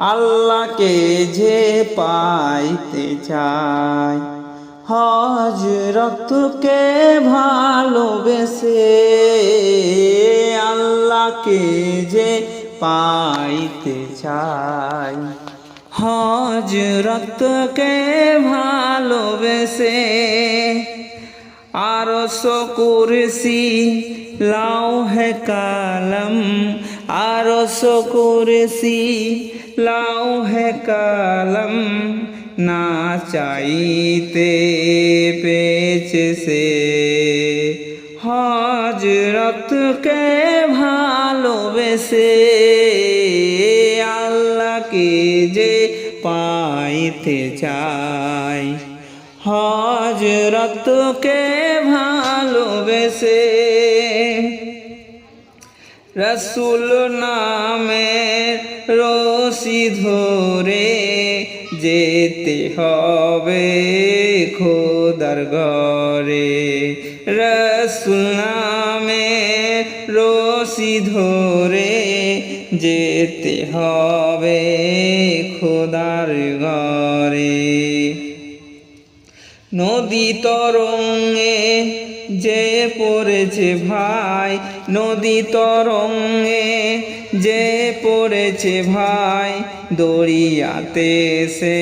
আল্লাহকে যে পাইতে চায়, হযরতকে ভালোবেসে আল্লাহকে যে পাইতে চায়, হযরতকে ভালোবেসে আরশ কুরসি লৌহে কলম, আরশ কুরসি লৌহে কলম না চাইতে পেয়েছে সে, হযরতকে ভালোবেসে আল্লাহকে যে পাইতে চায়, হযরতকে ভালোবেসে রসুল নামের রশি ধরে যেতে হবে খোদার ঘরে, রসুল নামের রশি ধরে যেতে হবে খোদার ঘরে। নদী তরঙ্গে যে পড়েছে ভাই, নদী তরঙ্গে যে পড়েছে ভাই, দরিয়াতে সে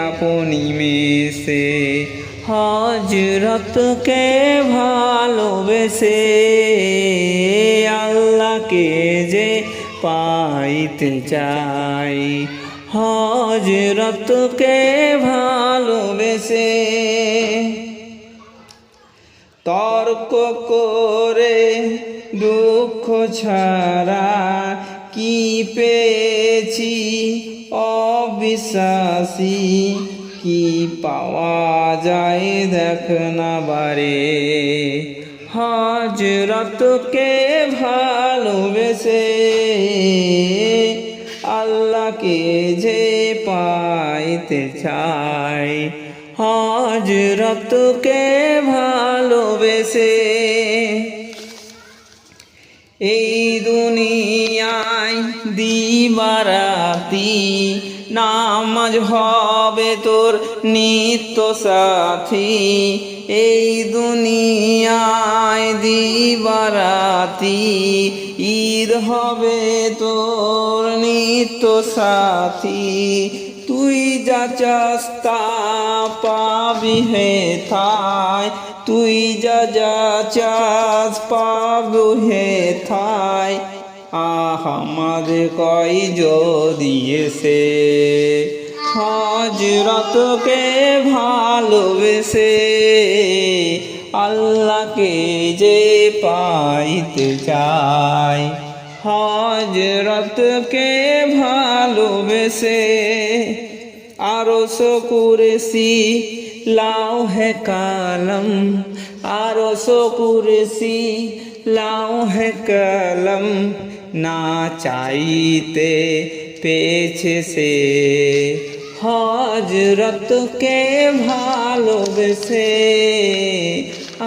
আপনি মিশে হযরতকে ভালোবেসে আল্লাহকে যে পাইতে চায়, হযরতকে ভালোবেসে তর্ক করে দুঃখ ছাড়া কি পেয়েছি অবিশ্বাসী, কি পাওয়া যায় দেখ না বারে, হযরতকে ভালোবেসে আল্লাহকে যে পাইতে চায়, হযরতকে ভালোবেসে এই দুনিয়ায় দিবারাতি নামাজ হবে তোর নিত্য সাথী, এই দুনিয়ায় দিবারাতি ঈদ হবে তোর নিত্য সাথী, তুই যা চাস তা পাবি হে থায়, তুই যা চাস পাবি হে থায়, আহমদ কই যদি এসে হযরতকে ভালোবেসে আল্লাহকে যে পাইতে চায়, হযরতকে ভালোবেসে আরশ কুরসি লৌহে কলম, আরশ কুরসি লৌহে কলম না চাইতে পেয়েছে সে, হযরতকে ভালোবেসে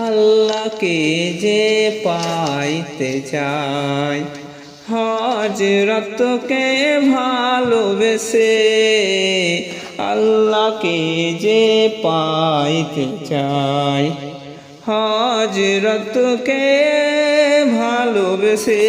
আল্লাহকে যে পাইতে চায়, হযরতকে ভালোবেসে আল্লাহকে যে পাইতে চায়, হযরতকে ভালোবেসে।